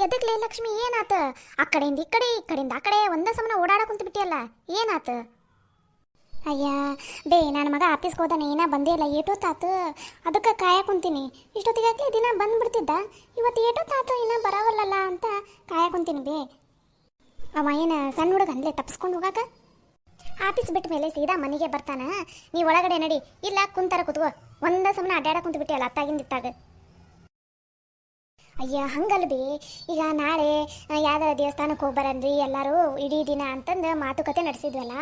ಎದಕ್ಲೇ ಲಕ್ಷ್ಮಿ ಏನಾತ? ಆ ಕಡೆಯಿಂದ ಈ ಕಡೆ ಈ ಕಡೆಯಿಂದ ಆ ಕಡೆ ಒಂದ ಸಮನ ಓಡಾಡ ಕುಂತು ಬಿಟ್ಟಿಯಲ್ಲ, ಏನಾತ? ಅಯ್ಯ ಬೇ, ನನ್ನ ಮಗ ಆಫೀಸ್ಗೆ ಹೋದಾನೆ, ಏನ ಬಂದೇ ಇಲ್ಲ, ಏಟೊತ್ತಾತು ಅದಕ್ಕೆ ಕಾಯ ಕುಂತೀನಿ. ಇಷ್ಟೊತ್ತಿಗಾಗಲೇ ದಿನ ಬಂದ್ಬಿಡ್ತಿದ್ದ, ಇವತ್ತು ಏಟೊತ್ತಾತು ಇನ್ನೂ ಬರವಲ್ಲಲ್ಲ ಅಂತ ಕಾಯ ಕುಂತೀನಿ ಬೇ. ಅವ ಏನು ಸಣ್ಣ ಹುಡುಗ ಅಲ್ಲೇ ತಪ್ಪಿಸ್ಕೊಂಡು ಹೋಗಾಕ? ಆಫೀಸ್ ಬಿಟ್ಟ ಮೇಲೆ ಸೀದಾ ಮನೆಗೆ ಬರ್ತಾನ. ನೀ ಒಳಗಡೆ ನಡಿ, ಇಲ್ಲ ಕುಂತಾರ ಕುತ್ಕೋ. ಒಂದ ಸಮನ ಅಡ್ಡಾಡ ಕುಂತು ಬಿಟ್ಟಿಯಲ್ಲ ಅತ್ತಾಗಿಂದ ಇತ್ತಾಗ. ಅಯ್ಯ ಹಂಗಲ್ಲ ಬಿ, ಈಗ ನಾಳೆ ಯಾವ್ದಾರ ದೇವಸ್ಥಾನಕ್ಕೆ ಹೋಗಿ ಬರನ್ರಿ ಎಲ್ಲರೂ ಇಡೀ ದಿನ ಅಂತಂದು ಮಾತುಕತೆ ನಡೆಸಿದ್ವಲ್ಲ.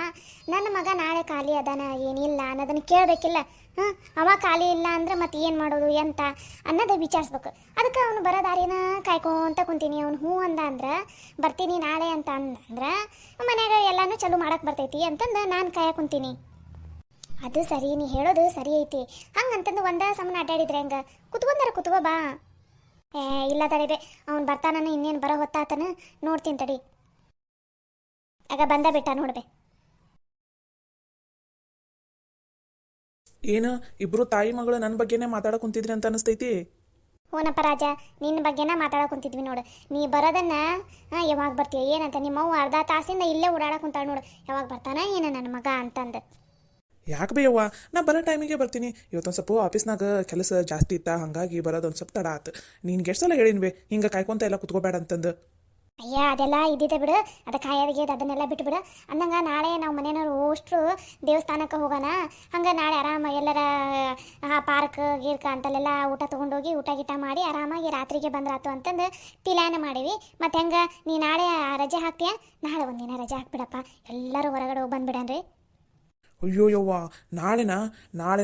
ನನ್ನ ಮಗ ನಾಳೆ ಖಾಲಿ ಅದಾನ ಏನಿಲ್ಲ ಅನ್ನೋದನ್ನು ಕೇಳಬೇಕಿಲ್ಲ. ಅವ ಖಾಲಿ ಇಲ್ಲ ಅಂದ್ರೆ ಮತ್ತೆ ಏನು ಮಾಡೋದು ಎಂತ ಅನ್ನೋದು ವಿಚಾರಿಸ್ಬೇಕು. ಅದಕ್ಕೆ ಅವನು ಬರೋ ದಾರಿನ ಕಾಯ್ಕೊಂತ ಕುಂತೀನಿ. ಅವ್ನು ಹ್ಞೂ ಅಂದ ಅಂದ್ರೆ ಬರ್ತೀನಿ ನಾಳೆ ಅಂತ ಅಂದಂದ್ರೆ ಮನ್ಯಾಗ ಎಲ್ಲನೂ ಚಲೋ ಮಾಡಕ್ಕೆ ಬರ್ತೈತಿ ಅಂತಂದು ನಾನು ಕಾಯ ಕುಂತೀನಿ. ಅದು ಸರಿ, ನೀ ಹೇಳೋದು ಸರಿ ಐತಿ. ಹಂಗಂತಂದು ಒಂದ ಸಮನ ಅಡ್ಡಾಡಿದ್ರೆ ಹೆಂಗೆ? ಕುತ್ಕೊಂಡಾರ ಕುತ್ಕೋ ಬಾ. ಇಲ್ಲ ತಡಿಬೆ, ಅವ್ನು ಬರ್ತಾನ, ಇನ್ನೇನು ಬರೋ ಹೊತ್ತಾತನ ನೋಡ್ತೀನಿ ತಡಿ. ಆಗ ಬಂದ ಬಿಟ್ಟ ನೋಡ್ಬೆ. ಏನು ಇಬ್ರು ತಾಯಿ ಮಗಳು ನನ್ನ ಬಗ್ಗೆನೇ ಮಾತಾಡಕ್ ಕುಂತಿದ್ರಿ ಅಂತ ಅನಿಸ್ತೈತಿ? ಹೂನಪ್ಪ ರಾಜ, ನಿನ್ನ ಬಗ್ಗೆನ ಮಾತಾಡಕ್ ಕುಂತಿದ್ವಿ ನೋಡು. ನೀ ಬರೋದನ್ನ ಯಾವಾಗ ಬರ್ತೀಯ ಏನಂತ ನಿಮ್ಮವ್ವ ಅರ್ಧ ತಾಸಿಂದ ಇಲ್ಲೇ ಓಡಾಡಕ್ ಕುಂತಾಳ ನೋಡು, ಯಾವಾಗ ಬರ್ತಾನ ಏನ ನನ್ನ ಮಗ ಅಂತಂದು. ಯಾಕೆ ಬೇಯವ್ವ, ನಾ ಬರೋ ಟೈಮಿಗೆ ಬರ್ತೀನಿ. ಇವತ್ತೊಂದು ಸ್ವಲ್ಪ ಆಫೀಸ್ನಾಗ ಕೆಲಸ ಜಾಸ್ತಿ ಇತ್ತ, ಹಾಗಾಗಿ ಬರೋದೊಂದು ಸ್ವಲ್ಪ ತಡ ಆತು. ನಿನ್ಗೆ ಎಷ್ಟು ಸಲ ಹೇಳಿನಿ ಬೇ, ಹಿಂಗೆ ಕಾಯ್ಕೊಂತ ಎಲ್ಲ ಕುತ್ಕೋಬೇಡ ಅಂತಂದು. ಅಯ್ಯ ಅದೆಲ್ಲ ಇದ್ದಿದ್ದೆ ಬಿಡು, ಅದು ಕಾಯೋದಿಗೆ ಅದನ್ನೆಲ್ಲ ಬಿಟ್ಟು ಬಿಡು. ಅಂದಂಗೆ ನಾಳೆ ನಾವು ಮನೆಯವ್ರು ಅಷ್ಟು ದೇವಸ್ಥಾನಕ್ಕೆ ಹೋಗೋಣ. ಹಂಗೆ ನಾಳೆ ಆರಾಮ ಎಲ್ಲರ ಪಾರ್ಕ್ ಗೀರ್ಕ ಅಂತಲ್ಲೆಲ್ಲ ಊಟ ತೊಗೊಂಡೋಗಿ ಊಟ ಗೀಟ ಮಾಡಿ ಆರಾಮಾಗಿ ರಾತ್ರಿಗೆ ಬಂದ್ರಾತು ಅಂತಂದು ಪ್ಲಾನ್ ಮಾಡೀವಿ. ಮತ್ತು ಹೆಂಗೆ ನೀ ನಾಳೆ ರಜೆ ಹಾಕ್ತೀಯ? ನಾಳೆ ಒಂದಿನ ರಜೆ ಹಾಕ್ಬಿಡಪ್ಪ, ಎಲ್ಲರೂ ಹೊರಗಡೆ ಹೋಗಿ ಬಂದ್ಬಿಡನ್ರಿ. ಅಯ್ಯೋ ಯವ್ವ, ನಾಳೆ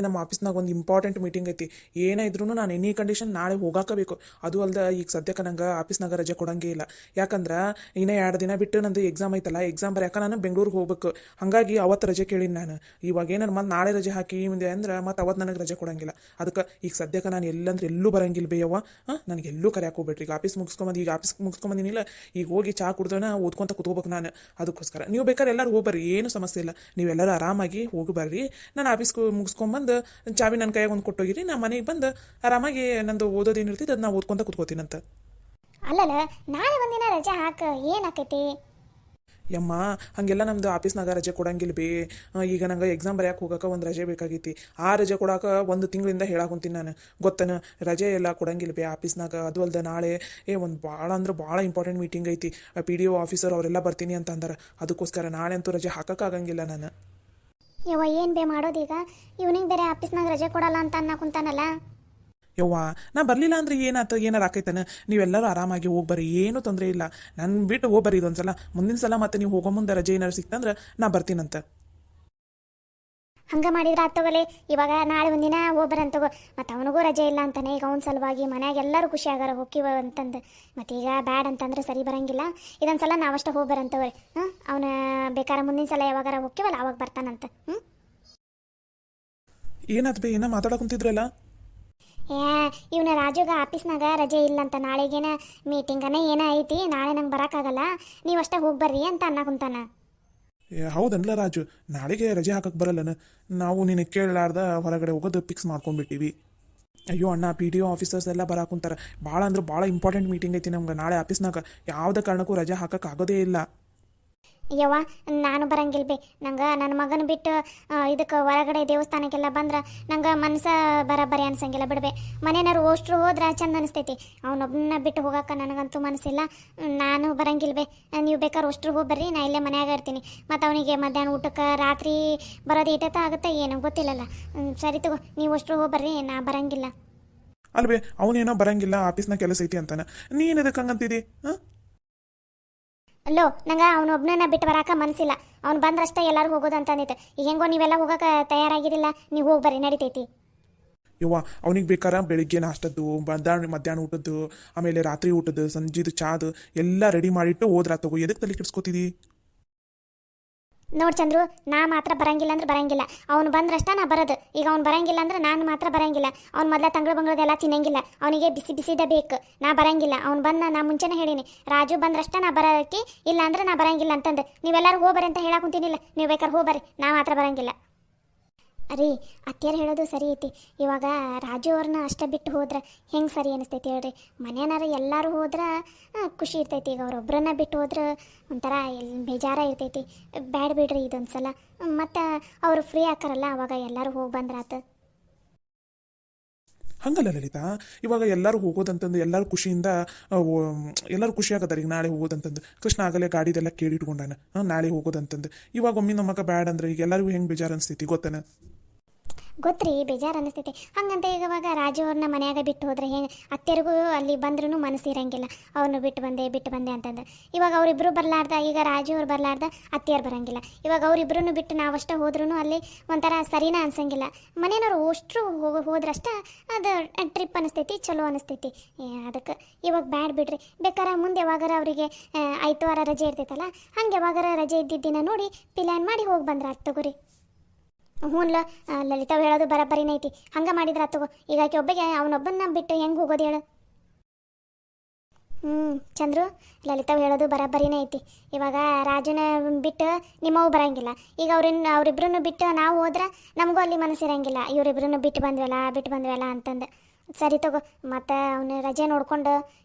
ನಮ್ಮ ಆಫೀಸ್ನಾಗ ಒಂದು ಇಂಪಾರ್ಟೆಂಟ್ ಮೀಟಿಂಗ್ ಐತಿ. ಏನೇ ಇದ್ರೂ ನಾನು ಎನಿ ಕಂಡೀಷನ್ ನಾಳೆ ಹೋಗಾಕಬೇಕು. ಅದು ಅಲ್ದ ಈಗ ಸದ್ಯಕ್ಕೆ ನಂಗೆ ಆಫೀಸ್ನಾಗ ರಜೆ ಕೊಡಂಗೇ ಇಲ್ಲ. ಯಾಕಂದ್ರೆ ಇನ್ನೇ 2 ದಿನ ಬಿಟ್ಟು ನಂದು ಎಕ್ಸಾಮ್ ಐತಲ್ಲ, ಎಕ್ಸಾಮ್ ಬರ್ಯಾಕ ನಾನು ಬೆಂಗಳೂರಿಗೆ ಹೋಗ್ಬೇಕು. ಹಾಗಾಗಿ ಅವತ್ತು ರಜೆ ಕೇಳೀನಿ ನಾನು. ಇವಾಗ ಏನಾರು ಮತ್ತೆ ನಾಳೆ ರಜೆ ಹಾಕಿ ಮುಂದೆ ಅಂದ್ರೆ ಮತ್ತೆ ಅವತ್ತು ನನಗೆ ರಜೆ ಕೊಡಂಗಿಲ್ಲ. ಅದಕ್ಕೆ ಈಗ ಸದ್ಯಕ್ಕೆ ನಾನು ಎಲ್ಲಂದ್ರೆ ಎಲ್ಲೂ ಬರಂಗಿಲ್ಲ ಬೇಯವ್ವ. ನನಗೆ ಎಲ್ಲೂ ಕರೆಯಾಕೆ ಹೋಗ್ಬೇಡ್ರಿ. ಈಗ ಆಫೀಸ್ ಮುಗಿಸ್ಕೊಂಬಂದಿನಿಲ್ಲ, ಈಗ ಹೋಗಿ ಚಾ ಕುಡ್ದೋಣ ಓದ್ಕೊಂತ ಕುತ್ಕೋಬೇಕು ನಾನು. ಅದಕ್ಕೋಸ್ಕರ ನೀವು ಬೇಕಾದ್ರೆ ಎಲ್ಲರೂ ಹೋಗ್ಬರ್ರಿ, ಏನು ಸಮಸ್ಯೆ ಇಲ್ಲ. ನೀವೆಲ್ಲರೂ ಆರಾಮಾಗಿ ಹೋಗಿ ಬರ್ರಿ. ನಾನು ಆಫೀಸ್ಗೆ ಮುಗಿಸ್ಕೊಂಬಂದು ಚಾವಿ ನನ್ನ ಕೈಯಾಗ ಒಂದು ಕೊಟ್ಟೋಗಿರಿ. ನಾ ಮನೆಗೆ ಬಂದು ಆರಾಮಾಗಿ ನಂದು ಓದೋದೇನಿರ್ತೈತೆ ಅದು ನಾವು ಓದ್ಕೊಂತ ಕುತ್ಕೋತೀನಂತ. ಅಲ್ಲಲ್ಲ, ನಾಳೆ ಒಂದಿನ ರಜೆ ಹಾಕ, ಏನಾಕೈತಿ? ಯಮ್ಮ ಹಾಗೆಲ್ಲ ನಮ್ದು ಆಫೀಸ್ನಾಗ ರಜೆ ಕೊಡಂಗಿಲ್ಲ ಬೇ. ಈಗ ನಂಗೆ ಎಕ್ಸಾಮ್ ಬರ್ಯಾಕೆ ಹೋಗೋಕೆ ಒಂದು ರಜೆ ಬೇಕಾಗೈತಿ. ಆ ರಜೆ ಕೊಡೋಕೆ 1 ತಿಂಗಳಿಂದ ಹೇಳಾಕೊಂತೀನಿ ನಾನು, ಗೊತ್ತನ? ರಜೆ ಎಲ್ಲ ಕೊಡಂಗಿಲ್ಲ ಬೇ ಆಫೀಸ್ನಾಗ. ಅದು ಅಲ್ದ ನಾಳೆ ಒಂದು ಭಾಳ ಅಂದ್ರೆ ಭಾಳ ಇಂಪಾರ್ಟೆಂಟ್ ಮೀಟಿಂಗ್ ಐತಿ. PDO ಆಫೀಸರ್ ಅವರೆಲ್ಲ ಬರ್ತೀನಿ ಅಂತ ಅಂದಾರೆ. ಅದಕ್ಕೋಸ್ಕರ ನಾಳೆ ಅಂತೂ ರಜೆ ಹಾಕೋಕ್ಕಾಗಂಗಿಲ್ಲ ನಾನು. ಯವ್ವ ಏನು ಬೇ ಮಾಡೋದೀಗ? ಇವನಿಗೆ ಬೇರೆ ಆಫೀಸ್ನಾಗ ರಜೆ ಕೊಡಲ್ಲ ಅಂತ ಅನ್ನಕುಂತಾನಲ್ಲ. ಯವ್ವ ನಾ ಬರಲಿಲ್ಲ ಅಂದ್ರೆ ಏನಾಯ್ತು, ಏನಾರು ಆಕೈತಾನೆ? ನೀವೆಲ್ಲರೂ ಆರಾಮಾಗಿ ಹೋಗ್ಬರ್ರಿ, ಏನೂ ತೊಂದರೆ ಇಲ್ಲ. ನನ್ನ ಬಿಟ್ಟು ಹೋಗ್ಬರ್ರಿ ಇದೊಂದ್ಸಲ. ಮುಂದಿನ ಸಲ ಮತ್ತೆ ನೀವು ಹೋಗೋ ಮುಂದೆ ರಜೆ ಏನಾರು ಸಿಕ್ತಂದ್ರೆ ನಾ ಬರ್ತೀನಂತ. ಹಂಗೆ ಮಾಡಿದ್ರೆ ಆತೋಗಲೆ. ಇವಾಗ ನಾಳೆ ಒಂದಿನ ಹೋಗ್ಬರಂತಗೋ. ಮತ್ತು ಅವನಿಗೂ ರಜೆ ಇಲ್ಲ ಅಂತಾನೆ. ಈಗ ಅವನ ಸಲುವಾಗಿ ಮನ್ಯಾಗ ಎಲ್ಲರೂ ಖುಷಿ ಆಗಾರ ಹೋಗಿವ ಅಂತಂದು. ಮತ್ತು ಈಗ ಬ್ಯಾಡ್ ಅಂತಂದ್ರೆ ಸರಿ ಬರಂಗಿಲ್ಲ. ಇದೊಂದ್ಸಲ ನಾವಷ್ಟ ಹೋಗ್ಬರಂತವ್ರಿ. ಅವನ ಬೇಕಾದ್ರೆ ಮುಂದಿನ ಸಲ ಯಾವಾಗಾರ ಹೋಗ್ತೀವಲ್ಲ ಅವಾಗ ಬರ್ತಾನಂತ. ಏನಾಯ್ತು ಬೇ, ಏನೋ ಮಾತಾಡೋ ಕುಂತಿದ್ರಲ್ಲ? ಇವನ ರಾಜುಗ ಆಫೀಸ್ನಾಗ ರಜೆ ಇಲ್ಲಂತ, ನಾಳೆಗೇನ ಮೀಟಿಂಗನೇ ಏನೋ ಐತಿ, ನಾಳೆ ನಂಗೆ ಬರೋಕ್ಕಾಗಲ್ಲ, ನೀವಷ್ಟೇ ಹೋಗ್ಬರ್ರಿ ಅಂತ ಅನ್ನಕುಂತಾನ. ಹೌದನ್ಲ ರಾಜು, ನಾಳೆಗೆ ರಜೆ ಹಾಕಕ್ಕೆ ಬರಲ್ಲನ? ನಾವು ನಿನಗೆ ಕೇಳಲಾರ್ದ ಹೊರಗಡೆ ಹೋಗೋದು ಫಿಕ್ಸ್ ಮಾಡ್ಕೊಂಡ್ಬಿಟ್ಟಿವಿ. ಅಯ್ಯೋ ಅಣ್ಣ, PDO ಆಫೀಸರ್ಸ್ ಎಲ್ಲ ಬರಾಕುಂತಾರೆ. ಭಾಳ ಅಂದ್ರೆ ಭಾಳ ಇಂಪಾರ್ಟೆಂಟ್ ಮೀಟಿಂಗ್ ಐತಿ ನಮ್ಗೆ ನಾಳೆ ಆಫೀಸ್ನಾಗ. ಯಾವುದೇ ಕಾರಣಕ್ಕೂ ರಜೆ ಹಾಕಕ್ಕೆ ಆಗೋದೇ ಇಲ್ಲ. ಯವ್ವ ನಾನು ಬರಂಗಿಲ್ಲ ಬೇ. ನಂಗೆ ನನ್ನ ಮಗನ ಬಿಟ್ಟು ಇದಕ್ಕೆ ಹೊರಗಡೆ ದೇವಸ್ಥಾನಕ್ಕೆಲ್ಲ ಬಂದ್ರೆ ನಂಗೆ ಮನಸ್ಸು ಬರಬರಿ ಅನ್ಸಂಗಿಲ್ಲ ಬಿಡ್ಬೆ. ಮನೆಯವರು ಅಷ್ಟ್ರು ಹೋದ್ರೆ ಚಂದ ಅನಿಸ್ತೈತಿ. ಅವನೊಬ್ಬನ ಬಿಟ್ಟು ಹೋಗಕ್ಕೆ ನನಗಂತೂ ಮನಸ್ಸಿಲ್ಲ. ನಾನು ಬರಂಗಿಲ್ಲ ಬೇ. ನೀವು ಬೇಕಾದ್ರೆ ಅಷ್ಟ್ರು ಹೋಗಿ ಬರ್ರಿ, ನಾ ಇಲ್ಲೇ ಮನ್ಯಾಗ ಇರ್ತೀನಿ. ಮತ್ತು ಅವನಿಗೆ ಮಧ್ಯಾಹ್ನ ಊಟಕ್ಕೆ ರಾತ್ರಿ ಬರೋದು ಇಟ್ಟತ್ತ ಆಗುತ್ತೆ ಏನೋ ಗೊತ್ತಿಲ್ಲಲ್ಲ. ಸರಿ ತಗೋ, ನೀವು ಅಷ್ಟ್ರು ಹೋಗಿ ಬರ್ರಿ, ನಾ ಬರಂಗಿಲ್ಲ. ಅಲ್ವೇ ಅವನೇನೋ ಬರಂಗಿಲ್ಲ, ಆಫೀಸ್ನಾಗ ಕೆಲಸ ಐತಿ ಅಂತಾನೆ. ನೀನು ಎದಕ್ಕೆ ಹಂಗಂತಿದಿ? ಅಲ್ಲೋ, ನಂಗೆ ಅವನೊಬ್ಬನನ್ನ ಬಿಟ್ಟು ಬರಾಕ ಮನಸ್ಸಿಲ್ಲ. ಅವ್ನು ಬಂದ್ರಷ್ಟೇ ಎಲ್ಲರೂ ಹೋಗೋದು ಅಂತ ಅಂದಿತ್ತು. ಈಗ ಹೆಂಗೋ ನೀವೆಲ್ಲ ಹೋಗಕ್ಕೆ ತಯಾರಾಗಿರಿಲ್ಲ, ನೀವು ಹೋಗಿ ಬರ್ರಿ, ನಡಿತೈತಿ. ಯವ್ವ ಅವನಿಗೆ ಬೇಕಾರೆ ಬೆಳಿಗ್ಗೆ ನಾಷ್ಟದ್ದು, ಮಧ್ಯಾಹ್ನ ಊಟದ್ದು, ಆಮೇಲೆ ರಾತ್ರಿ ಊಟದ್ದು, ಸಂಜೆದು ಚಾದು ಎಲ್ಲ ರೆಡಿ ಮಾಡಿಟ್ಟು ಹೋದ್ರಾ ತಗೋ. ಎದಕ್ಕೆ ತಲೆ ಕೆಡ್ಸ್ಕೊತಿದಿ? ನೋಡಿ ಚಂದ್ರು, ನಾ ಮಾತ್ರ ಬರಂಗಿಲ್ಲ ಅಂದ್ರೆ ಬರಂಗಿಲ್ಲ. ಅವ್ನು ಬಂದ್ರಷ್ಟ ನಾ ಬರೋದು. ಈಗ ಅವ್ನು ಬರಂಗಿಲ್ಲ ಅಂದ್ರೆ ನಾನು ಮಾತ್ರ ಬರಂಗಿಲ್ಲ. ಅವ್ನು ಮೊದಲ ಬಂಗಳದೆಲ್ಲ ತಿನ್ನಂಗಿಲ್ಲ, ಅವನಿಗೆ ಬಿಸಿ ಬಿಸಿದ ಬೇಕು. ನಾ ಬರಂಗಿಲ್ಲ. ಅವ್ನು ಬಂದ ನಾ ಮುಂಚೆನೇ ಹೇಳೀನಿ, ರಾಜು ಬಂದ್ರಷ್ಟ ನಾ ಬರೋಕ್ಕೆ, ಇಲ್ಲ ಅಂದ್ರೆ ನಾ ಬರಂಗಿಲ್ಲ ಅಂತಂದು. ನೀವೆಲ್ಲರೂ ಹೋಗ್ಬರಿ ಅಂತ ಹೇಳಾಕುಂತೀನಿಲ್ಲ, ನೀವು ಬೇಕಾದ್ರೆ ಹೋಗ್ಬರ್ರಿ, ನಾ ಮಾತ್ರ ಬರಂಗಿಲ್ಲ. ರೀ ಅತ್ತೆಯರು ಹೇಳೋದು ಸರಿ ಐತಿ. ಇವಾಗ ರಾಜು ಅವ್ರನ್ನ ಅಷ್ಟೇ ಬಿಟ್ಟು ಹೋದ್ರೆ ಹೆಂಗೆ ಸರಿ ಅನಿಸ್ತೈತಿ ಹೇಳ್ರಿ. ಮನೆಯನಾರ ಎಲ್ಲರೂ ಹೋದ್ರೆ ಖುಷಿ ಇರ್ತೈತಿ. ಈಗ ಅವ್ರೊಬ್ಬರನ್ನ ಬಿಟ್ಟು ಹೋದ್ರೆ ಒಂಥರ ಬೇಜಾರ ಇರ್ತೈತಿ. ಬ್ಯಾಡ ಬಿಡ್ರಿ ಇದೊಂದು ಸಲ. ಮತ್ತು ಅವರು ಫ್ರೀ ಆಕಾರಲ್ಲ, ಅವಾಗ ಎಲ್ಲರೂ ಹೋಗಿ ಬಂದ್ರಾತು. ಹಂಗಲ್ಲ ಲಲಿತಾ, ಇವಾಗ ಎಲ್ಲರೂ ಹೋಗೋದಂತಂದು ಎಲ್ಲರೂ ಖುಷಿಯಿಂದ ಎಲ್ಲರೂ ಖುಷಿ ಆಗತ್ತಾರ. ಈಗ ನಾಳೆ ಹೋಗೋದಂತಂದು ಕೃಷ್ಣ ಆಗಲೇ ಗಾಡಿದೆಲ್ಲ ಕೇಳಿಟ್ಕೊಂಡಾನ, ನಾಳೆ ಹೋಗೋದಂತಂದು. ಇವಾಗ ಒಮ್ಮೆ ನಮ್ಮಕ್ಕ ಬ್ಯಾಡ ಅಂದ್ರೆ ಈಗ ಎಲ್ಲರಿಗೂ ಹೆಂಗೆ ಬೇಜಾರು ಅನಿಸ್ತೈತಿ ಗೊತ್ತೇನ? ಗೊತ್ತ್ರಿ, ಬೇಜಾರು ಅನ್ನಿಸ್ತೈತಿ. ಹಂಗಂತ ಈಗ ಇವಾಗ ರಾಜು ಅವ್ರನ್ನ ಮನ್ಯಾಗ ಬಿಟ್ಟು ಹೋದ್ರೆ ಹೆಂಗೆ? ಅತ್ತೆರಿಗೂ ಅಲ್ಲಿ ಬಂದ್ರೂ ಮನಸ್ಸು ಇರಂಗಿಲ್ಲ, ಅವ್ರನ್ನ ಬಿಟ್ಟು ಬಂದೆ ಅಂತಂದು. ಇವಾಗ ಅವರಿಬ್ಬರು ಬರಲಾರ್ದ, ಈಗ ರಾಜು ಅವ್ರು ಬರಲಾರ್ದ ಅತ್ತೆಯರು ಬರಂಗಿಲ್ಲ. ಇವಾಗ ಅವರಿಬ್ಬರನ್ನು ಬಿಟ್ಟು ನಾವಷ್ಟೇ ಹೋದ್ರೂ ಅಲ್ಲಿ ಒಂಥರ ಸರಿನಾ ಅನ್ಸಂಗಿಲ್ಲ. ಮನೆಯವ್ರು ಅಷ್ಟರು ಹೋದ್ರಷ್ಟ ಅದು ಟ್ರಿಪ್ ಅನಿಸ್ತೈತಿ, ಚಲೋ ಅನಿಸ್ತೈತಿ. ಅದಕ್ಕೆ ಇವಾಗ ಬ್ಯಾಡ್ ಬಿಡ್ರಿ. ಬೇಕಾರೆ ಮುಂದೆ ಯಾವಾಗಾರ ಅವರಿಗೆ ಐತವಾರ ರಜೆ ಇರ್ತೈತಲ್ಲ, ಹಂಗೆ ಯಾವಾಗಾರ ರಜೆ ಇದ್ದಿದ್ದ ದಿನ ನೋಡಿ ಪ್ಲ್ಯಾನ್ ಮಾಡಿ ಹೋಗಿ ಬಂದ್ರೆ ಆತ್ ತಗೋರಿ. ಹ್ಞೂನ್ಲ, ಲಲಿತಾವ್ ಹೇಳೋದು ಬರಬ್ಬರಿನೇ ಐತಿ. ಹಂಗೆ ಮಾಡಿದ್ರೆ ತಗೋ. ಈಗ ಆಕೆ ಒಬ್ಬಗೆ ಅವನೊಬ್ಬನ ಬಿಟ್ಟು ಹೆಂಗೆ ಹೋಗೋದು ಹೇಳು? ಚಂದ್ರು, ಲಲಿತಾವ್ ಹೇಳೋದು ಬರಬ್ಬರಿನೇ ಐತಿ. ಇವಾಗ ರಾಜನ ಬಿಟ್ಟು ನಿಮ್ಮವು ಬರಂಗಿಲ್ಲ. ಈಗ ಅವರಿಬ್ಬರನ್ನು ಬಿಟ್ಟು ನಾವು ಹೋದ್ರೆ ನಮಗೂ ಅಲ್ಲಿ ಮನಸ್ಸಿರಂಗಿಲ್ಲ. ಇವರಿಬ್ಬರನ್ನು ಬಿಟ್ಟು ಬಂದ್ವಲ್ಲ ಅಂತಂದು. ಸರಿ ತಗೋ, ಮತ್ತು ಅವನು ರಜೆ ನೋಡ್ಕೊಂಡು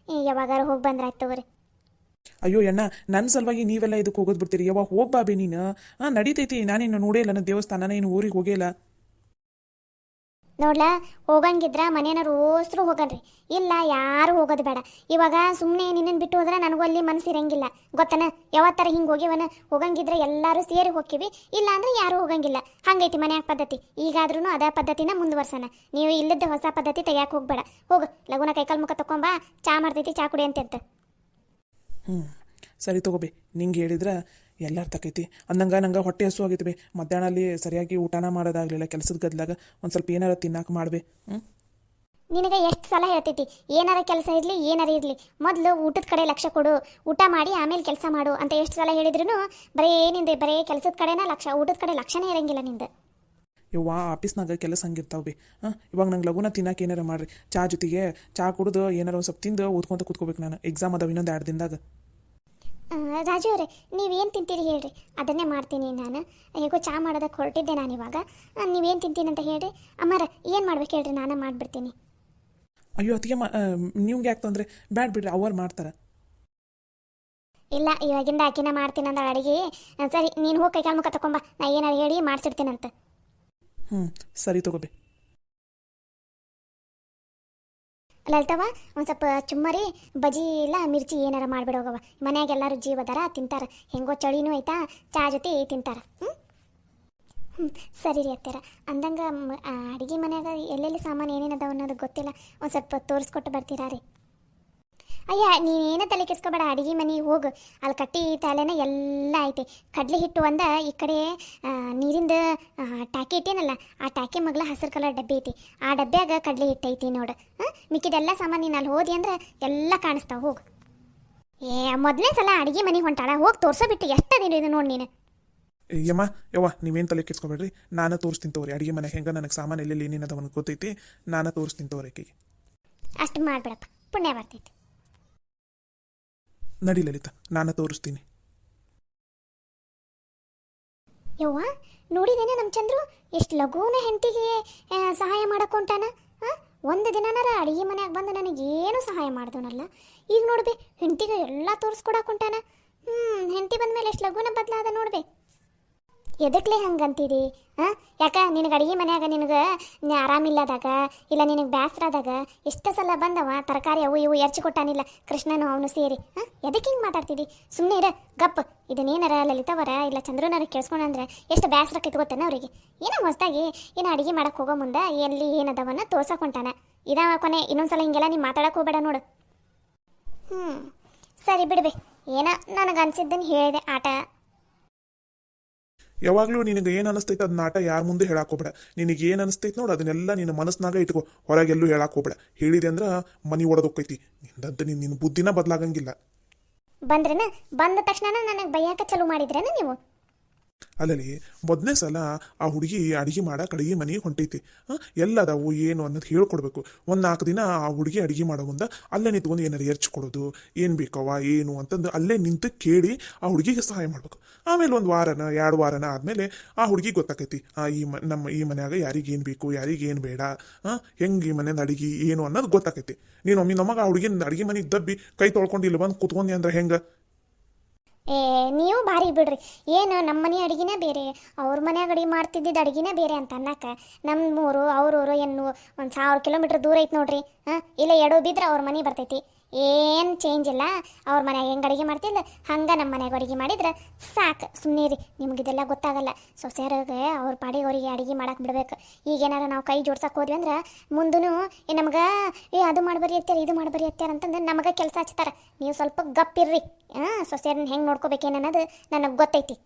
ಯಾವಾಗಾರು ಹೋಗಿ ಬಂದ್ರೆ ಆಯ್ತು ತಗೋರಿ. ಅಯ್ಯೋ ಅಣ್ಣ, ನನ್ನ ಸಲುವಾಗಿ ನೀವೆಲ್ಲ ಇದಕ್ಕೆ ಹೋಗೋದು ಬಿಡ್ತೀರಿ? ಯಾವಾಗ ಹೋಗ್ಬಾಬಿ ನೀನು. ನಡೀತೈತಿ, ನಾನೇನು ನೋಡೇ ಇಲ್ಲ ನನ್ನ ದೇವಸ್ಥಾನ, ಏನು ಊರಿಗೆ ಹೋಗೇ ನೋಡ್ಲಾ, ಹೋಗಂಗಿದ್ರ ಮನೆಯವ್ರು ಓಸ್ರು ಹೋಗನ್ರಿ. ಇಲ್ಲ, ಯಾರು ಹೋಗೋದು ಬೇಡ. ಇವಾಗ ಸುಮ್ಮನೆ ನಿನ್ನನ್ನು ಬಿಟ್ಟು ಹೋದ್ರೆ ನನಗೂ ಅಲ್ಲಿ ಮನಸ್ಸಿರಂಗಿಲ್ಲ, ಗೊತ್ತನ? ಯಾವತ್ತರ ಹಿಂಗೆ ಹೋಗಿವನ ಹೋಗಂಗಿದ್ರೆ ಎಲ್ಲರೂ ಸೇರಿ ಹೋಗ್ತೀವಿ, ಇಲ್ಲ ಅಂದ್ರೆ ಯಾರು ಹೋಗಂಗಿಲ್ಲ. ಹಂಗೈತಿ ಮನ್ಯಾಗ ಪದ್ಧತಿ. ಈಗಾದ್ರೂ ಅದೇ ಪದ್ಧತಿನ ಮುಂದುವರ್ಸೋಣ. ನೀವು ಇಲ್ಲದ ಹೊಸ ಪದ್ಧತಿ ತೆಗಿಯಕ್ಕೆ ಹೋಗ್ಬೇಡ. ಹೋಗು, ಲಗುನ ಕೈಕಾಲು ಮುಖ ತಕೊಂಬಾ, ಚಾ ಮಾಡ್ತೈತಿ, ಚಾ ಕುಡಿ ಅಂತ. ಸರಿ ತಗೋಬಿ, ನಿಂಗೆ ಹೇಳಿದ್ರೆ ಎಲ್ಲರೂ ತಕೈತಿ ಅಂದಂಗೆ ಹೊಟ್ಟೆ ಹಸು ಆಗೈತಿ ಬೇ. ಮಧ್ಯಾಹ್ನ ಅಲ್ಲಿ ಸರಿಯಾಗಿ ಊಟನ ಮಾಡೋದಾಗಲಿಲ್ಲ, ಕೆಲಸದ ಗದ್ಲಾಗ ಒಂದು ಸ್ವಲ್ಪ ಏನಾರ ತಿನ್ನಕ್ಕೆ ಮಾಡ್ಬೇ. ನಿನಗೆ ಎಷ್ಟು ಸಲ ಹೇಳ್ತೈತಿ, ಏನಾರ ಕೆಲಸ ಇರಲಿ ಏನಾರ ಇರಲಿ, ಮೊದಲು ಊಟದ ಕಡೆ ಲಕ್ಷ್ಯ ಕೊಡು, ಊಟ ಮಾಡಿ ಆಮೇಲೆ ಕೆಲಸ ಮಾಡು ಅಂತ ಎಷ್ಟು ಸಲ ಹೇಳಿದ್ರು ಬರೀ ಕೆಲಸದ ಕಡೆನ ಲಕ್ಷ್ಯ, ಊಟದ ಕಡೆ ಲಕ್ಷ್ಯನೇ ಇರಂಗಿಲ್ಲ ನಿಂದು. ಯವ್ವಾ, ಆಫೀಸ್ನಾಗ ಕೆಲಸ ಹಂಗಿರ್ತಾವೆ ಬೇ. ಇವಾಗ ನಂಗೆ ಲಗುನ ತಿನ್ನಕ್ಕೆ ಏನಾರ ಮಾಡ್ರಿ. ಚಾ ಜೊತೆಗೆ ಚಾ ಕುಡಿದು ಏನಾರ ಒಂದು ಸ್ವಲ್ಪ ತಿಂದು ಓದ್ಕೊಂತ ಕೂತ್ಕೋಬೇಕು. ನಾನು ಎಕ್ಸಾಮ್ ಅದಾವ ಇನ್ನೊಂದು 2 ದಿನದಾಗ. ರಾಜು ಅವರೇ, ನೀವೇನು ತಿಂತೀರಿ ಹೇಳ್ರಿ, ಅದನ್ನೇ ಮಾಡ್ತೀನಿ ನಾನು. ಹೇಗೋ ಚಾ ಮಾಡೋದಕ್ಕೆ ಹೊರಟಿದ್ದೆ ನಾನು ಇವಾಗ. ನೀವೇನು ತಿಂತೀನಿ ಅಂತ ಹೇಳ್ರಿ. ಅಮ್ಮಾರ ಏನು ಮಾಡ್ಬೇಕು ಹೇಳ್ರಿ, ನಾನೇ ಮಾಡಿಬಿಡ್ತೀನಿ. ಅಯ್ಯೋ ಅತಿಗೆ ನಿಮ್ಗೆ ಯಾಕೆ ತೊಂದರೆ? ಬ್ಯಾಡ್ ಬಿಡ್ರಿ, ಅವ್ರು ಮಾಡ್ತಾರೆ. ಇಲ್ಲ, ಇವಾಗಿಂದ ಆಕಿನ ಮಾಡ್ತೀನಿ ಅಂದ ಅಡುಗೆ. ಸರಿ, ನೀನು ಹೋಗಿ ಕೈಕಾಲು ಮುಖ ತಗೊಂಬ, ನಾ ಏನಾರು ಹೇಳಿ ಮಾಡಿಸಿಡ್ತೀನಂತ. ಸರಿ ತಗೋಬೆ. ಲಲಿತವ, ಒಂದು ಸ್ವಲ್ಪ ಚುಮ್ಮರಿ ಬಜ್ಜಿ ಇಲ್ಲ ಮಿರ್ಚಿ ಏನಾರ ಮಾಡಿಬಿಡೋಗವ. ಮನ್ಯಾಗ ಎಲ್ಲರೂ ಜೀವದಾರ ತಿಂತಾರೆ, ಹೆಂಗೋ ಚಳಿನೂ ಐತಾ, ಚಾ ಜೊತೆ ತಿಂತಾರೆ. ಸರಿ ರೀ ಅತ್ತೆರ. ಅಂದಂಗೆ ಅಡುಗೆ ಮನ್ಯಾಗ ಎಲ್ಲೆಲ್ಲಿ ಸಾಮಾನು ಏನೇನದಾವ ಅನ್ನೋದು ಗೊತ್ತಿಲ್ಲ, ಒಂದು ಸ್ವಲ್ಪ ತೋರಿಸ್ಕೊಟ್ಟು ಬರ್ತೀರಾ ರೀ? ಅಯ್ಯ, ನೀನೇನು ತಲೆ ಕೆಸ್ಕೊಬೇಡ, ಅಡುಗೆ ಮನೆಗೆ ಹೋಗು. ಅಲ್ಲಿ ಕಟ್ಟಿ ತಲೆನ ಎಲ್ಲ ಐತಿ. ಕಡ್ಲೆ ಹಿಟ್ಟು ಒಂದು ಈ ಕಡೆ ನೀರಿಂದ ಟ್ಯಾಕಿ ಇಟ್ಟೇನಲ್ಲ, ಆ ಟ್ಯಾಕಿ ಮಗ್ಲ ಹಸಿರು ಕಲರ್ ಡಬ್ಬಿ ಐತಿ, ಆ ಡಬ್ಬ್ಯಾಗ ಕಡ್ಲೆ ಹಿಟ್ಟು ಐತಿ ನೋಡು. ಮಿಕ್ಕಿದೆಲ್ಲ ಸಾಮಾನು ನೀನು ಅಲ್ಲಿ ಹೋದಿ ಅಂದ್ರೆ ಎಲ್ಲ ಕಾಣಿಸ್ತಾವೆ. ಹೋಗು. ಮೊದಲನೇ ಸಲ ಅಡುಗೆ ಮನೆಗೆ ಹೊಂಟಾಳ, ಹೋಗಿ ತೋರಿಸೋ ಬಿಟ್ಟು ಎಷ್ಟು ದಿನ ಇದು ನೋಡಿ ನೀನು. ಯವ್ವ ನೀವೇನು ತಲೆ ಕೆಸ್ಕೊಬೇಡ್ರಿ, ನಾನು ತೋರಿಸ್ತೀನಿ ತೋರಿ. ಅಡುಗೆ ಮನೆ ಹೆಂಗೆ ನನಗೆ ಸಾಮಾನು ಎಲ್ಲೆಲ್ಲಿ ಏನೇನದವನು ಗೊತ್ತೈತಿ, ನಾನು ತೋರಿಸ್ತೀನಿ ತೋರಿ ಆಕೆಗೆ. ಅಷ್ಟು ಮಾಡ್ಬಿಡಪ್ಪ, ಪುಣ್ಯ ಬರ್ತೈತಿ. ನಡಿ ಲಲಿತಾ, ನಾನು ತೋರಿಸ್ತೀನಿ. ಯವ್ವ, ನೋಡಿದೇನೆ ನಮ್ಮ ಚಂದ್ರು ಎಷ್ಟು ಲಘುನ ಹೆಂಡತಿಗೆ ಸಹಾಯ ಮಾಡಕೊಂಟಾನ. ಒಂದು ದಿನನಾರ ಅಡುಗೆ ಮನ್ಯಾಗ ಬಂದು ನನಗೇನು ಸಹಾಯ ಮಾಡ್ದವನಲ್ಲ, ಈಗ ನೋಡ್ಬೆ ಹೆಂಡತಿಗೆ ಎಲ್ಲ ತೋರಿಸ್ಕೊಡಕೊಂಟಾನ. ಹೆಂಡತಿ ಬಂದಮೇಲೆ ಎಷ್ಟು ಲಘುನ ಬದಲಾದ ನೋಡ್ಬೆ. ಎದಕ್ಲೆ ಹಂಗಂತೀರಿ? ಯಾಕ ನಿನಗೆ ಅಡುಗೆ ಮನ್ಯಾಗ ನಿನಗೆ ಆರಾಮಿಲ್ಲದಾಗ, ಇಲ್ಲ ನಿನಗೆ ಬೇಸರಾದಾಗ ಎಷ್ಟು ಸಲ ಬಂದವ ತರಕಾರಿ ಅವು ಇವು ಎರ್ಚಿ ಕೊಟ್ಟಾನಿಲ್ಲ ಕೃಷ್ಣನು ಅವನು ಸೇರಿ. ಎದಕ್ಕೆ ಹಿಂಗೆ ಮಾತಾಡ್ತಿದ್ದಿ? ಸುಮ್ಮನೆ ಇರ, ಗಪ್. ಇದನ್ನೇನಾರ ಲಲಿತವರ ಇಲ್ಲ ಚಂದ್ರನಾರ ಕೇಳಿಸ್ಕೊಂಡ್ರೆ ಎಷ್ಟು ಬೇಸರ ಕಿತ್ಕೋತಾನೆ ಅವರಿಗೆ. ಏನೋ ಹೊಸದಾಗಿ ಏನೋ ಅಡುಗೆ ಮಾಡಕ್ಕೆ ಹೋಗೋ ಮುಂದೆ ಎಲ್ಲಿ ಏನದವನ್ನ ತೋರ್ಸಕೊಂಟಾನ. ಇದ ಕೊನೆ, ಇನ್ನೊಂದ್ಸಲ ಹಿಂಗೆಲ್ಲ ನೀವು ಮಾತಾಡಕ್ಕೆ ಹೋಗ್ಬೇಡ ನೋಡು. ಸರಿ ಬಿಡ್ಬೆ, ಏನೋ ನನಗೆ ಅನ್ಸಿದ್ದನ್ನು ಹೇಳಿದೆ. ಆಟ ಯಾವಾಗಲೂ ನಿನಗೆ ಏನು ಅನಿಸ್ತೈತೆ ಅದನ್ನ ಆಟ ಯಾರ ಮುಂದೆ ಹೇಳಾಕೋಬೇಡ. ನಿನಗೆ ಏನು ಅನಿಸ್ತೈತೆ ನೋಡು ಅದನ್ನೆಲ್ಲ ನಿನ್ನ ಮನಸ್ಸಿನಾಗ ಇಟ್ಕೋ, ಹೊರಗೆಲ್ಲೂ ಹೇಳಾಕೋಬೇಡ. ಹೇಳಿದೆ ಅಂದ್ರೆ ಮನೆ ಒಡೆದೋಕ್ಕೈತಿ ನಿಂದಂತ. ನಿನ್ನ ಬುದ್ಧಿನ ಬದಲಾಗಂಗಿಲ್ಲ. ಬಂದ್ರೇನ? ಬಂದ ತಕ್ಷಣ ನನಗೆ ಬೈಯಾಕ ಚಲೋ ಮಾಡಿದ್ರೇನ ನೀವು? ಅಲ್ಲಲ್ಲಿ ಮೊದಲನೇ ಸಲ ಆ ಹುಡುಗಿ ಅಡುಗೆ ಮಾಡಕ್ಕೆ ಅಡುಗೆ ಮನೆಗೆ ಹೊಂಟೈತಿ. ಎಲ್ಲದಾವು ಏನು ಅನ್ನೋದು ಹೇಳ್ಕೊಡ್ಬೇಕು. ಒಂದು 4 ದಿನ ಆ ಹುಡುಗಿ ಅಡುಗೆ ಮಾಡೋ ಮುಂದೆ ಅಲ್ಲೇ ನಿಂತ್ಕೊಂಡು ಏನಾರು ಕೊಡೋದು, ಏನು ಬೇಕವ ಏನು ಅಂತಂದು ಅಲ್ಲೇ ನಿಂತು ಕೇಳಿ ಆ ಹುಡುಗಿಗೆ ಸಹಾಯ ಮಾಡ್ಬೇಕು. ಆಮೇಲೆ 1 ವಾರನ 2 ವಾರನ ಆದಮೇಲೆ ಆ ಹುಡುಗಿಗೆ ಗೊತ್ತಾಕೈತಿ ನಮ್ಮ ಈ ಮನ್ಯಾಗ ಯಾರಿಗೆ ಏನು ಬೇಕು ಯಾರಿಗೆ ಏನು ಬೇಡ, ಹೆಂಗೆ ಈ ಮನೆಯಿಂದ ಅಡುಗೆ ಏನು ಅನ್ನೋದು ಗೊತ್ತಾಕೈತಿ. ನೀನು ಒಮ್ಮೆ ನಮಗೆ ಆ ಹುಡುಗಿನ ಅಡುಗೆ ಮನೆಗೆ ದಬ್ಬಿ ಕೈ ತೊಳ್ಕೊಂಡು ಇಲ್ಲಿ ಬಂದು ಕುತ್ಕೊಂಡಿ ಅಂದ್ರೆ ಹೆಂಗೆ? ಏ ನೀವು ಭಾರಿ ಬಿಡ್ರಿ. ಏನು ನಮ್ಮ ಮನೆ ಅಡುಗೆನೇ ಬೇರೆ, ಅವ್ರ ಮನ್ಯಾಗ ಅಡುಗೆ ಮಾಡ್ತಿದ್ದಿದ್ದು ಅಡುಗೆನೇ ಬೇರೆ ಅಂತ ಅನ್ನಕ್ಕೆ ನಮ್ಮೂರು ಅವ್ರೂರು ಏನು 1000 ಕಿಲೋಮೀಟ್ರ್ ದೂರ ಐತೆ ನೋಡ್ರಿ. ಇಲ್ಲ ಎಡೋ ಬಿದ್ರೆ ಅವ್ರ ಮನೆ ಬರ್ತೈತಿ. ಏನು ಚೇಂಜ್ ಇಲ್ಲ. ಅವ್ರ ಮನ್ಯಾಗ ಹೆಂಗೆ ಅಡುಗೆ ಮಾಡ್ತಿಲ್ಲ ಹಂಗೆ ನಮ್ಮ ಮನ್ಯಾಗ ಅಡುಗೆ ಮಾಡಿದ್ರೆ ಸಾಕು. ಸುಮ್ಮನೆ ರೀ, ನಿಮಗಿದೆಲ್ಲ ಗೊತ್ತಾಗಲ್ಲ. ಸೊಸೆಯರಿಗೆ ಅವ್ರ ಪಾಡಿಗೆ ಅವರಿಗೆ ಅಡುಗೆ ಮಾಡಕ್ಕೆ ಬಿಡ್ಬೇಕು. ಈಗೇನಾರ ನಾವು ಕೈ ಜೋಡ್ಸಕ್ಕೆ ಹೋದ್ವಿ ಅಂದ್ರೆ ಮುಂದೂ ನಮ್ಗೆ ಅದು ಮಾಡ್ಬರಿ ಅತ್ಯಾರ ಇದು ಮಾಡ್ಬರಿ ಅತ್ಯಾರ ಅಂತಂದು ನಮಗೆ ಕೆಲಸ ಹಚ್ತಾರೆ. ನೀವು ಸ್ವಲ್ಪ ಗಪ್ಪಿರ್ರಿ. ಸೊಸೆಯರನ್ನ ಹೆಂಗೆ ನೋಡ್ಕೋಬೇಕೇನು ಅನ್ನೋದು ನನಗೆ ಗೊತ್ತೈತಿ.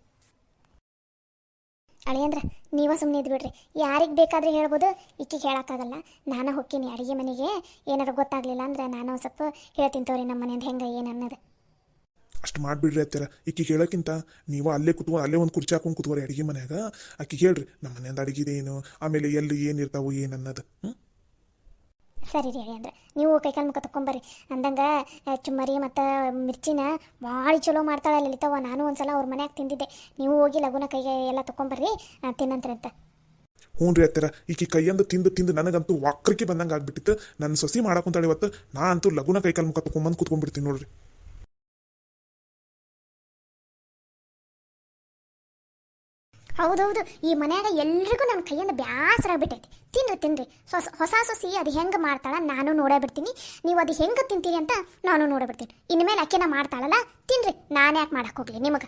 ಅಳಿಯಂದ್ರೆ ನೀವ ಸುಮ್ಮನೆ ಇದ್ಬಿಡ್ರಿ. ಯಾರಿಗೆ ಬೇಕಾದ್ರೆ ಹೇಳ್ಬೋದು, ಈಕಿಗೆ ಹೇಳೋಕ್ಕಾಗಲ್ಲ. ನಾನು ಹೋಗ್ತೀನಿ ಅಡುಗೆ ಮನೆಗೆ. ಏನಾರು ಗೊತ್ತಾಗಲಿಲ್ಲ ಅಂದ್ರೆ ನಾನು ಸ್ವಲ್ಪ ಹೇಳ್ತೀನಿ ತೋರಿ ನಮ್ಮ ಮನೆಯಿಂದ ಹೆಂಗೆ ಏನು ಅನ್ನೋದು. ಅಷ್ಟು ಮಾಡಿಬಿಡ್ರಿ ಅತ್ತೀರ. ಈಕಿಗೆ ಹೇಳೋಕ್ಕಿಂತ ನೀವು ಅಲ್ಲೇ ಕುತ್ಕೊಂಡು ಅಲ್ಲೇ ಒಂದು ಕುರ್ಚಿ ಹಾಕೊಂಡು ಕುತ್ಕೋರಿ ಅಡುಗೆ ಮನ್ಯಾಗ. ಆಕಿಗೆ ಹೇಳ್ರಿ ನಮ್ಮ ಮನೆಯಿಂದ ಅಡುಗೆದೇನು, ಆಮೇಲೆ ಎಲ್ಲಿ ಏನಿರ್ತಾವು ಏನು ಅನ್ನೋದು. ಸರಿ ರೀ ಅಂದ್ರೆ ನೀವು ಕೈಕಾಲು ಮುಖ ತಗೊಂಬರ್ರಿ. ಅಂದಂಗೆ ಚುಮ್ಮರಿ ಮತ್ತು ಮಿರ್ಚಿನ ಭಾಳ ಚಲೋ ಮಾಡ್ತಾಳೆ ಲಲಿತವ್ವ. ನಾನು ಒಂದ್ಸಲ ಅವ್ರ ಮನ್ಯಾಗ ತಿಂದಿದ್ದೆ. ನೀವು ಹೋಗಿ ಲಗುನ ಕೈಗೆ ಎಲ್ಲ ತಗೊಂಬರ್ರಿ, ತಿನ್ನಂತ್ರಂತ. ಹ್ಞೂ ರೀ ಅತ್ತೀರ. ಈಕಿ ಕೈಯಂದು ತಿಂದು ನನಗಂತೂ ವಾಕ್ರಕ್ಕೆ ಬಂದಂಗೆ ಆಗ್ಬಿಟ್ಟಿತ್ತು. ನನ್ನ ಸೊಸಿ ಮಾಡಾಕುಂತಾಳೆ ಇವತ್ತು. ನಾ ಅಂತೂ ಲಗುನ ಕೈಕಾಲು ಮುಖ ತಗೊಂಬಂದು ಕುತ್ಕೊಂಡ್ಬಿಡ್ತೀನಿ ನೋಡ್ರಿ. ಹೌದೌದು, ಈ ಮನ್ಯಾಗ ಎಲ್ರಿಗೂ ನನ್ನ ಕೈಯಿಂದ ಬ್ಯಾಸರ ಆಗ್ಬಿಟ್ಟೈತಿ. ತಿನ್ರಿ ಹೊಸ ಸೊಸಿ ಅದು ಹೆಂಗೆ ಮಾಡ್ತಾಳ ನಾನು ನೋಡೇ ಬಿಡ್ತೀನಿ. ನೀವು ಅದು ಹೆಂಗೆ ತಿಂತೀರಿ ಅಂತ ನಾನು ನೋಡೇ ಬಿಡ್ತೀನಿ. ಇನ್ಮೇಲೆ ಆಕೆನ ಮಾಡ್ತಾಳಲ್ಲ, ತಿನ್ರಿ. ನಾನು ಯಾಕೆ ಮಾಡಕ್ಕೆ ಹೋಗ್ಲಿ ನಿಮಗೆ?